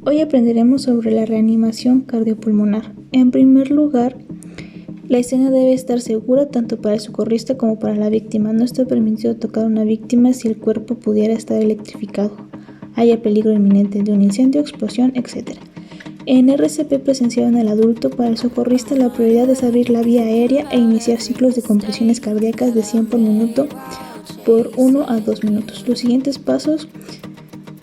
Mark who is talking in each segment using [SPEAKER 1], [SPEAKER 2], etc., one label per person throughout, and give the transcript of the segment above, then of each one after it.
[SPEAKER 1] Hoy aprenderemos sobre la reanimación cardiopulmonar. En primer lugar, la escena debe estar segura tanto para el socorrista como para la víctima. No está permitido tocar a una víctima si el cuerpo pudiera estar electrificado, haya peligro inminente de un incendio, explosión, etc. En RCP presenciado en el adulto, para el socorrista la prioridad es abrir la vía aérea e iniciar ciclos de compresiones cardíacas de 100 por minuto por 1 a 2 minutos. Los siguientes pasos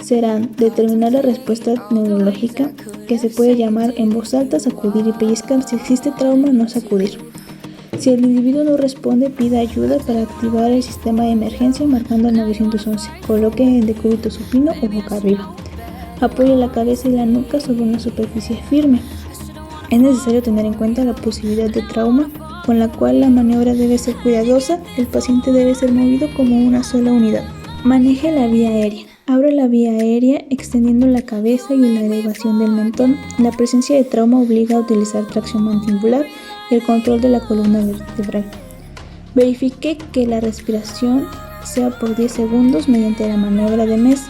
[SPEAKER 1] serán determinar la respuesta neurológica, que se puede llamar en voz alta, sacudir y pellizcar. Si existe trauma, no sacudir. Si el individuo no responde, pida ayuda para activar el sistema de emergencia marcando el 911. Coloque en decúbito supino o boca arriba. Apoye la cabeza y la nuca sobre una superficie firme. Es necesario tener en cuenta la posibilidad de trauma, con la cual la maniobra debe ser cuidadosa. El paciente debe ser movido como una sola unidad. Maneje la vía aérea. Abre la vía aérea extendiendo la cabeza y la elevación del mentón. La presencia de trauma obliga a utilizar tracción mandibular y el control de la columna vertebral. Verifique que la respiración sea por 10 segundos mediante la maniobra de MES,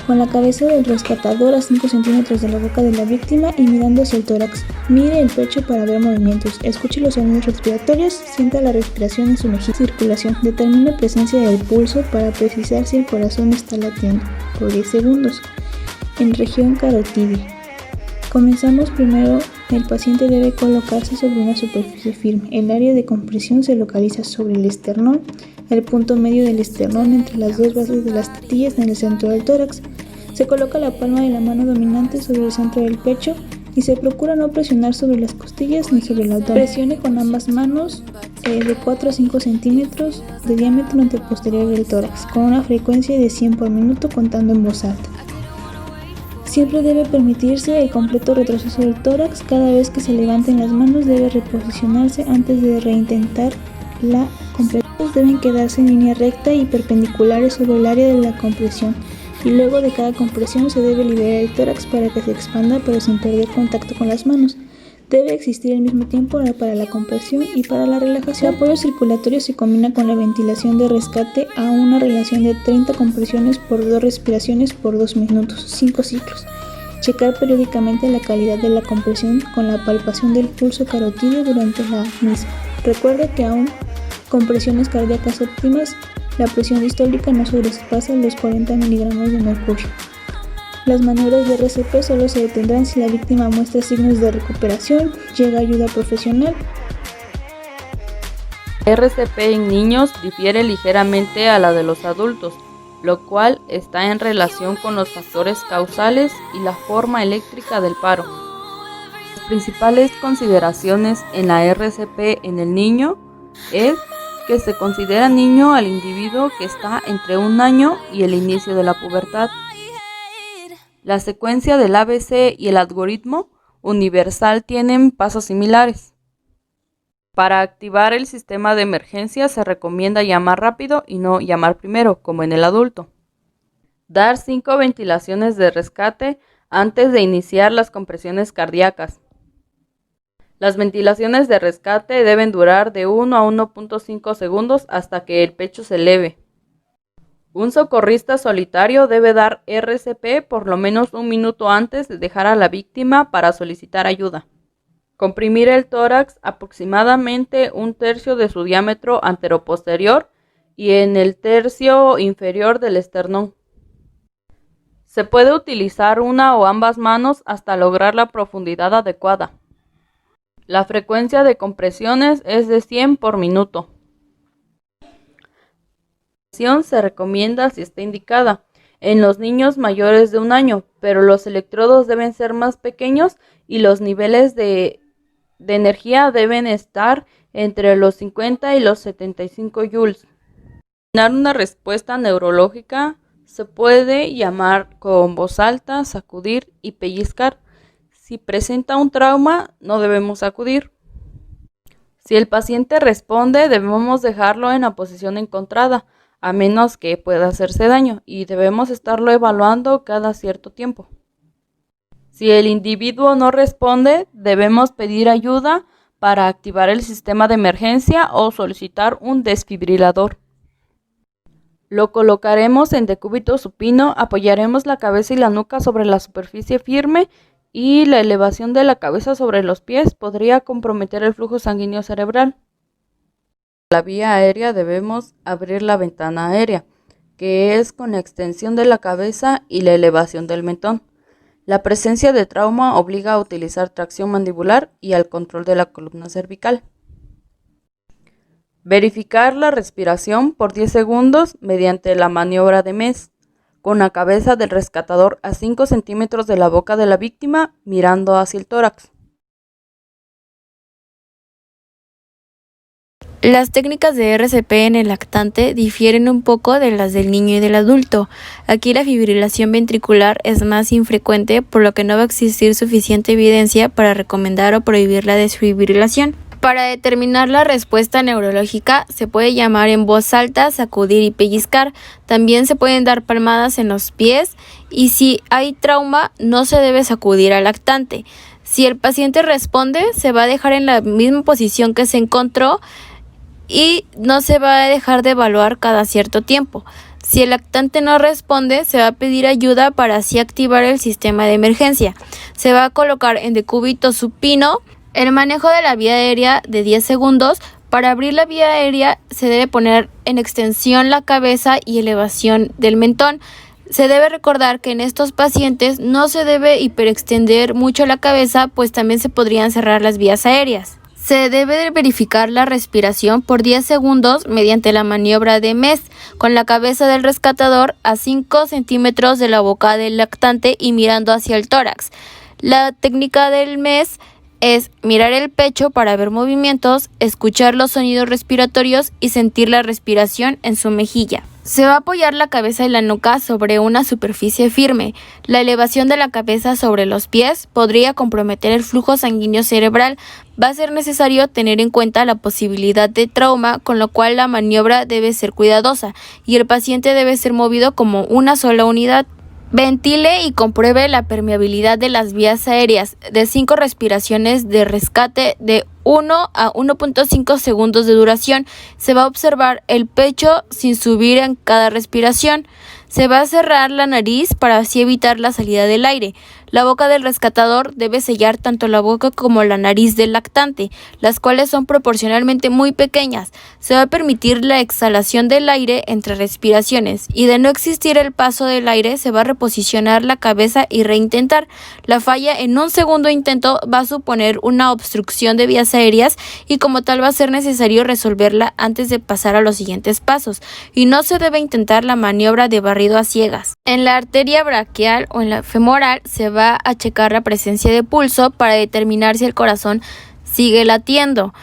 [SPEAKER 1] con la cabeza del rescatador a 5 centímetros de la boca de la víctima y mirando hacia el tórax. Mire el pecho para ver movimientos. Escuche los sonidos respiratorios. Sienta la respiración en su mejilla. Circulación. Determine presencia del pulso para precisar si el corazón está latiendo por 10 segundos. En región carotidia. Comenzamos primero. El paciente debe colocarse sobre una superficie firme. El área de compresión se localiza sobre el esternón, el punto medio del esternón entre las dos bases de las tetillas en el centro del tórax. Se coloca la palma de la mano dominante sobre el centro del pecho y se procura no presionar sobre las costillas ni sobre el abdomen. Presione con ambas manos de 4 a 5 centímetros de diámetro anteposterior del tórax, con una frecuencia de 100 por minuto contando en voz alta. Siempre debe permitirse el completo retroceso del tórax. Cada vez que se levanten las manos debe reposicionarse antes de reintentar la compresión. Deben quedarse en línea recta y perpendiculares sobre el área de la compresión, y luego de cada compresión se debe liberar el tórax para que se expanda pero sin perder contacto con las manos. Debe existir al mismo tiempo para la compresión y para la relajación. El apoyo circulatorio se combina con la ventilación de rescate a una relación de 30 compresiones por 2 respiraciones por 2 minutos, 5 ciclos. Checar periódicamente la calidad de la compresión con la palpación del pulso carotídeo durante la misma. Recuerde que aún con presiones cardíacas óptimas, la presión distólica no sobrepasa los 40 miligramos de mercurio. Las maniobras de RCP solo se detendrán si la víctima muestra signos de recuperación, llega ayuda profesional.
[SPEAKER 2] La RCP en niños difiere ligeramente a la de los adultos, lo cual está en relación con los factores causales y la forma eléctrica del paro. Las principales consideraciones en la RCP en el niño es que se considera niño al individuo que está entre 1 año y el inicio de la pubertad. La secuencia del ABC y el algoritmo universal tienen pasos similares. Para activar el sistema de emergencia se recomienda llamar rápido y no llamar primero, como en el adulto. Dar 5 ventilaciones de rescate antes de iniciar las compresiones cardíacas. Las ventilaciones de rescate deben durar de 1 a 1.5 segundos hasta que el pecho se eleve. Un socorrista solitario debe dar RCP por lo menos 1 minuto antes de dejar a la víctima para solicitar ayuda. Comprimir el tórax aproximadamente 1/3 de su diámetro anteroposterior y en el tercio inferior del esternón. Se puede utilizar una o ambas manos hasta lograr la profundidad adecuada. La frecuencia de compresiones es de 100 por minuto. Se recomienda si está indicada en los niños mayores de 1 año, pero los electrodos deben ser más pequeños y los niveles de energía deben estar entre los 50 y los 75 joules. Para una respuesta neurológica se puede llamar con voz alta, sacudir y pellizcar. Si presenta un trauma, no debemos sacudir. Si el paciente responde, debemos dejarlo en la posición encontrada, a menos que pueda hacerse daño, y debemos estarlo evaluando cada cierto tiempo. Si el individuo no responde, debemos pedir ayuda para activar el sistema de emergencia o solicitar un desfibrilador. Lo colocaremos en decúbito supino, apoyaremos la cabeza y la nuca sobre la superficie firme y la elevación de la cabeza sobre los pies podría comprometer el flujo sanguíneo cerebral. La vía aérea debemos abrir la ventana aérea, que es con la extensión de la cabeza y la elevación del mentón. La presencia de trauma obliga a utilizar tracción mandibular y al control de la columna cervical. Verificar la respiración por 10 segundos mediante la maniobra de MES, con la cabeza del rescatador a 5 centímetros de la boca de la víctima mirando hacia el tórax.
[SPEAKER 3] Las técnicas de RCP en el lactante difieren un poco de las del niño y del adulto. Aquí la fibrilación ventricular es más infrecuente, por lo que no va a existir suficiente evidencia para recomendar o prohibir la desfibrilación. Para determinar la respuesta neurológica se puede llamar en voz alta, sacudir y pellizcar. También se pueden dar palmadas en los pies y si hay trauma no se debe sacudir al lactante. Si el paciente responde, se va a dejar en la misma posición que se encontró y no se va a dejar de evaluar cada cierto tiempo. Si el lactante no responde, se va a pedir ayuda para así activar el sistema de emergencia. Se va a colocar en decúbito supino. El manejo de la vía aérea de 10 segundos. Para abrir la vía aérea se debe poner en extensión la cabeza y elevación del mentón. Se debe recordar que en estos pacientes no se debe hiperextender mucho la cabeza, pues también se podrían cerrar las vías aéreas. Se debe verificar la respiración por 10 segundos mediante la maniobra de MES, con la cabeza del rescatador a 5 centímetros de la boca del lactante y mirando hacia el tórax. La técnica del MES es mirar el pecho para ver movimientos, escuchar los sonidos respiratorios y sentir la respiración en su mejilla. Se va a apoyar la cabeza y la nuca sobre una superficie firme. La elevación de la cabeza sobre los pies podría comprometer el flujo sanguíneo cerebral. Va a ser necesario tener en cuenta la posibilidad de trauma, con lo cual la maniobra debe ser cuidadosa y el paciente debe ser movido como una sola unidad. Ventile y compruebe la permeabilidad de las vías aéreas de 5 respiraciones de rescate de 1 a 1.5 segundos de duración. Se va a observar el pecho sin subir en cada respiración. Se va a cerrar la nariz para así evitar la salida del aire. La boca del rescatador debe sellar tanto la boca como la nariz del lactante, las cuales son proporcionalmente muy pequeñas. Se va a permitir la exhalación del aire entre respiraciones y de no existir el paso del aire se va a reposicionar la cabeza y reintentar. La falla en un segundo intento va a suponer una obstrucción de vías aéreas y como tal va a ser necesario resolverla antes de pasar a los siguientes pasos y no se debe intentar la maniobra de barrido a ciegas. En la arteria braquial o en la femoral se va a checar la presencia de pulso para determinar si el corazón sigue latiendo.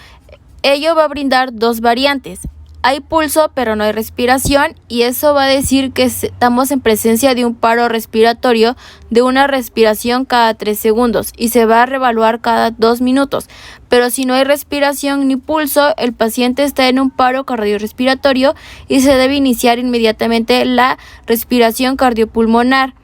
[SPEAKER 3] Ello va a brindar dos variantes. Hay pulso pero no hay respiración y eso va a decir que estamos en presencia de un paro respiratorio de una respiración cada 3 segundos y se va a reevaluar cada 2 minutos. Pero si no hay respiración ni pulso, el paciente está en un paro cardiorrespiratorio y se debe iniciar inmediatamente la respiración cardiopulmonar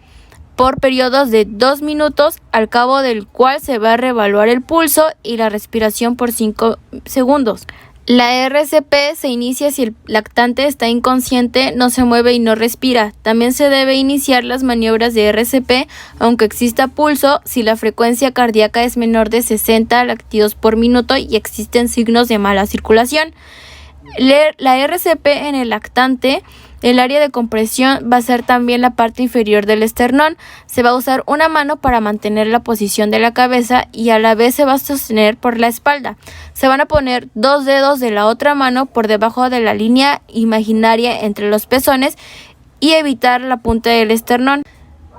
[SPEAKER 3] por periodos de 2 minutos, al cabo del cual se va a reevaluar el pulso y la respiración por 5 segundos. La RCP se inicia si el lactante está inconsciente, no se mueve y no respira. También se debe iniciar las maniobras de RCP aunque exista pulso si la frecuencia cardíaca es menor de 60 latidos por minuto y existen signos de mala circulación. La RCP en el lactante, el área de compresión va a ser también la parte inferior del esternón. Se va a usar una mano para mantener la posición de la cabeza y a la vez se va a sostener por la espalda. Se van a poner 2 dedos de la otra mano por debajo de la línea imaginaria entre los pezones y evitar la punta del esternón.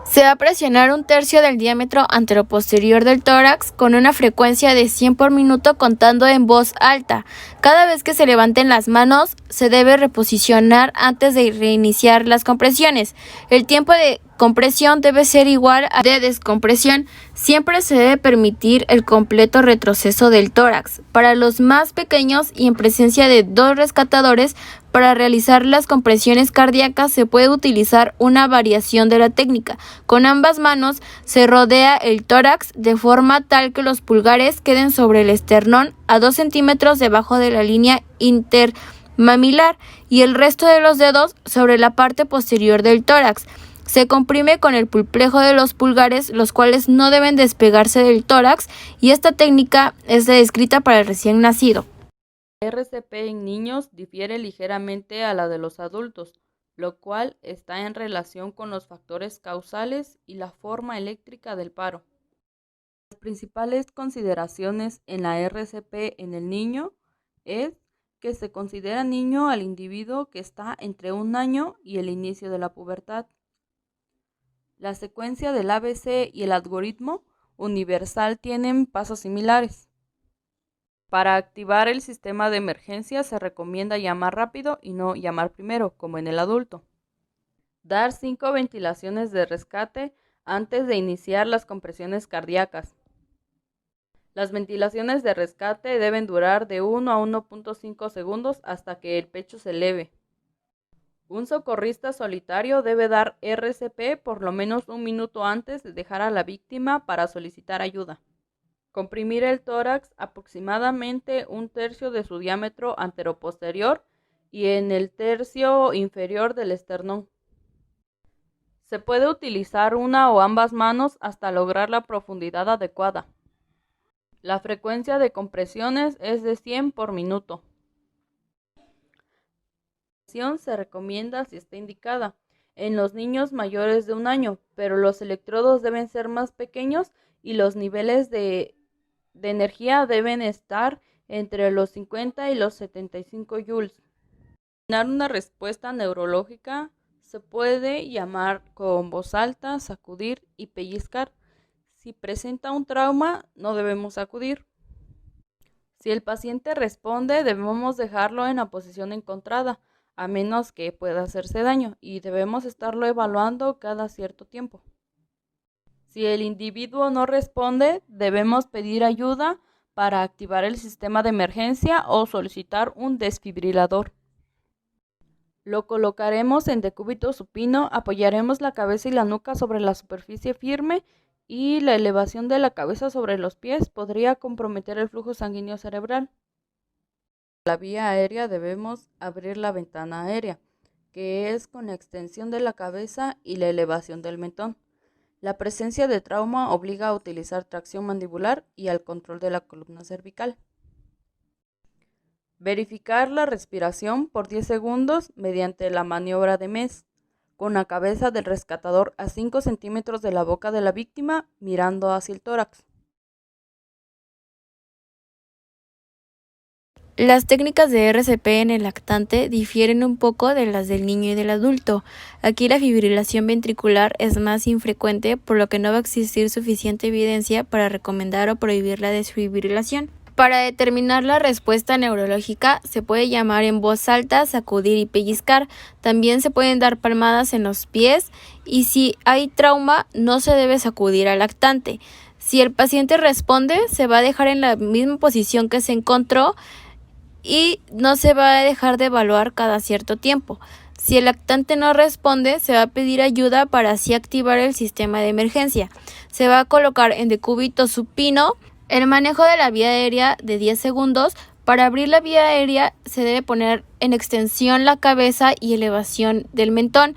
[SPEAKER 3] Se va a presionar 1/3 del diámetro anteroposterior del tórax con una frecuencia de 100 por minuto contando en voz alta. Cada vez que se levanten las manos, se debe reposicionar antes de reiniciar las compresiones. El tiempo de compresión debe ser igual a de descompresión. Siempre se debe permitir el completo retroceso del tórax. Para los más pequeños y en presencia de 2 rescatadores, para realizar las compresiones cardíacas se puede utilizar una variación de la técnica. Con ambas manos se rodea el tórax de forma tal que los pulgares queden sobre el esternón a 2 centímetros debajo de la línea intermaxilar mamilar y el resto de los dedos sobre la parte posterior del tórax. Se comprime con el pulpejo de los pulgares, los cuales no deben despegarse del tórax, y esta técnica es descrita para el recién nacido.
[SPEAKER 2] La RCP en niños difiere ligeramente a la de los adultos, lo cual está en relación con los factores causales y la forma eléctrica del paro. Las principales consideraciones en la RCP en el niño es que se considera niño al individuo que está entre 1 año y el inicio de la pubertad. La secuencia del ABC y el algoritmo universal tienen pasos similares. Para activar el sistema de emergencia se recomienda llamar rápido y no llamar primero, como en el adulto. Dar 5 ventilaciones de rescate antes de iniciar las compresiones cardíacas. Las ventilaciones de rescate deben durar de 1 a 1.5 segundos hasta que el pecho se eleve. Un socorrista solitario debe dar RCP por lo menos 1 minuto antes de dejar a la víctima para solicitar ayuda. Comprimir el tórax aproximadamente 1/3 de su diámetro anteroposterior y en el tercio inferior del esternón. Se puede utilizar una o ambas manos hasta lograr la profundidad adecuada. La frecuencia de compresiones es de 100 por minuto. Se recomienda si está indicada en los niños mayores de 1 año, pero los electrodos deben ser más pequeños y los niveles de energía deben estar entre los 50 y los 75 joules. Para una respuesta neurológica se puede llamar con voz alta, sacudir y pellizcar. Si presenta un trauma, no debemos sacudir. Si el paciente responde, debemos dejarlo en la posición encontrada, a menos que pueda hacerse daño, y debemos estarlo evaluando cada cierto tiempo. Si el individuo no responde, debemos pedir ayuda para activar el sistema de emergencia o solicitar un desfibrilador. Lo colocaremos en decúbito supino, apoyaremos la cabeza y la nuca sobre la superficie firme y la elevación de la cabeza sobre los pies podría comprometer el flujo sanguíneo cerebral. La vía aérea debemos abrir la ventana aérea, que es con la extensión de la cabeza y la elevación del mentón. La presencia de trauma obliga a utilizar tracción mandibular y al control de la columna cervical. Verificar la respiración por 10 segundos mediante la maniobra de MES, con la cabeza del rescatador a 5 centímetros de la boca de la víctima mirando hacia el tórax.
[SPEAKER 3] Las técnicas de RCP en el lactante difieren un poco de las del niño y del adulto. Aquí la fibrilación ventricular es más infrecuente, por lo que no va a existir suficiente evidencia para recomendar o prohibir la desfibrilación. Para determinar la respuesta neurológica se puede llamar en voz alta, sacudir y pellizcar. También se pueden dar palmadas en los pies y si hay trauma no se debe sacudir al lactante. Si el paciente responde, se va a dejar en la misma posición que se encontró y no se va a dejar de evaluar cada cierto tiempo. Si el lactante no responde, se va a pedir ayuda para así activar el sistema de emergencia. Se va a colocar en decúbito supino. El manejo de la vía aérea de 10 segundos. Para abrir la vía aérea se debe poner en extensión la cabeza y elevación del mentón.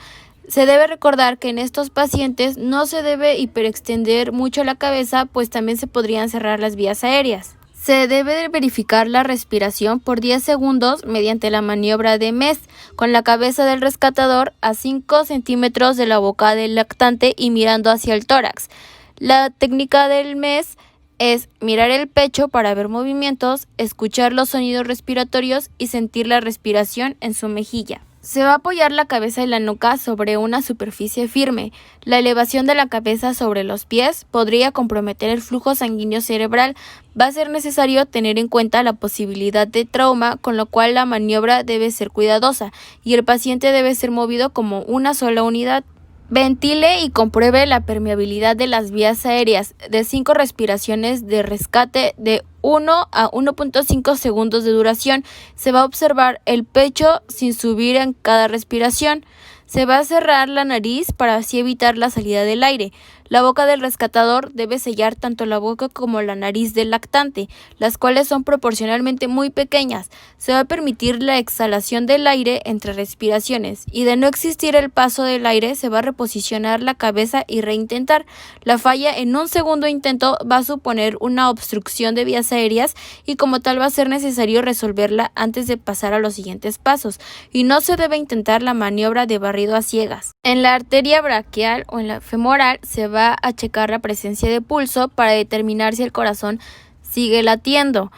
[SPEAKER 3] Se debe recordar que en estos pacientes no se debe hiperextender mucho la cabeza, pues también se podrían cerrar las vías aéreas. Se debe verificar la respiración por 10 segundos mediante la maniobra de MES, con la cabeza del rescatador a 5 centímetros de la boca del lactante y mirando hacia el tórax. La técnica del MES es mirar el pecho para ver movimientos, escuchar los sonidos respiratorios y sentir la respiración en su mejilla. Se va a apoyar la cabeza y la nuca sobre una superficie firme. La elevación de la cabeza sobre los pies podría comprometer el flujo sanguíneo cerebral. Va a ser necesario tener en cuenta la posibilidad de trauma, con lo cual la maniobra debe ser cuidadosa y el paciente debe ser movido como una sola unidad. Ventile y compruebe la permeabilidad de las vías aéreas de 5 respiraciones de rescate de 1 a 1.5 segundos de duración. Se va a observar el pecho sin subir en cada respiración. Se va a cerrar la nariz para así evitar la salida del aire. La boca del rescatador debe sellar tanto la boca como la nariz del lactante, las cuales son proporcionalmente muy pequeñas. Se va a permitir la exhalación del aire entre respiraciones y de no existir el paso del aire se va a reposicionar la cabeza y reintentar. La falla en un segundo intento va a suponer una obstrucción de vías aéreas y como tal va a ser necesario resolverla antes de pasar a los siguientes pasos y no se debe intentar la maniobra de barrido a ciegas. En la arteria braquial o en la femoral se va a checar la presencia de pulso para determinar si el corazón sigue latiendo.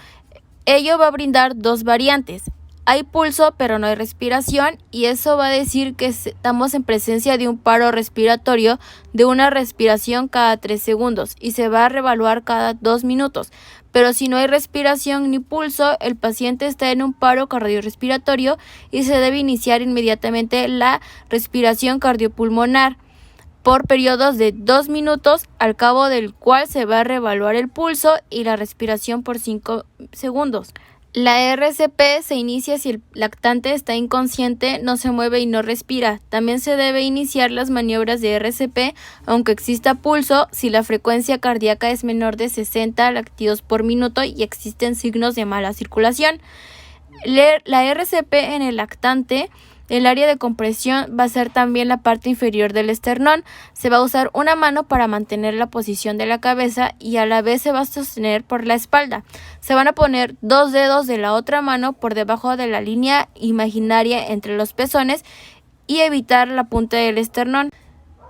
[SPEAKER 3] Ello va a brindar dos variantes. Hay pulso pero no hay respiración y eso va a decir que estamos en presencia de un paro respiratorio de una respiración cada 3 segundos y se va a reevaluar cada 2 minutos. Pero si no hay respiración ni pulso, el paciente está en un paro cardiorrespiratorio y se debe iniciar inmediatamente la respiración cardiopulmonar por periodos de 2 minutos, al cabo del cual se va a reevaluar el pulso y la respiración por 5 segundos. La RCP se inicia si el lactante está inconsciente, no se mueve y no respira. También se debe iniciar las maniobras de RCP aunque exista pulso si la frecuencia cardíaca es menor de 60 latidos por minuto y existen signos de mala circulación. La RCP en el lactante, el área de compresión va a ser también la parte inferior del esternón. Se va a usar una mano para mantener la posición de la cabeza y a la vez se va a sostener por la espalda. Se van a poner 2 dedos de la otra mano por debajo de la línea imaginaria entre los pezones y evitar la punta del esternón.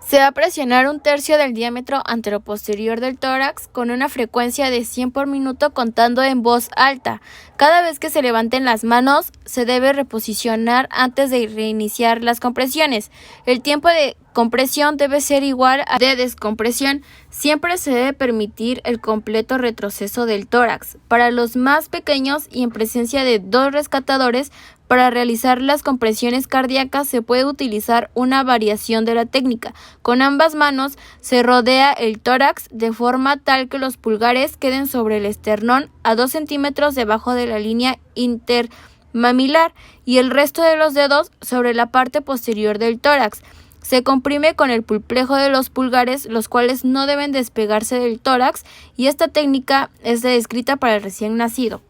[SPEAKER 3] Se va a presionar 1/3 del diámetro anteroposterior del tórax con una frecuencia de 100 por minuto contando en voz alta. Cada vez que se levanten las manos, se debe reposicionar antes de reiniciar las compresiones. El tiempo de compresión debe ser igual a de descompresión. Siempre se debe permitir el completo retroceso del tórax. Para los más pequeños y en presencia de 2 rescatadores, para realizar las compresiones cardíacas se puede utilizar una variación de la técnica. Con ambas manos se rodea el tórax de forma tal que los pulgares queden sobre el esternón a 2 centímetros debajo de la línea intermamilar y el resto de los dedos sobre la parte posterior del tórax. Se comprime con el pulpejo de los pulgares, los cuales no deben despegarse del tórax, y esta técnica es descrita para el recién nacido.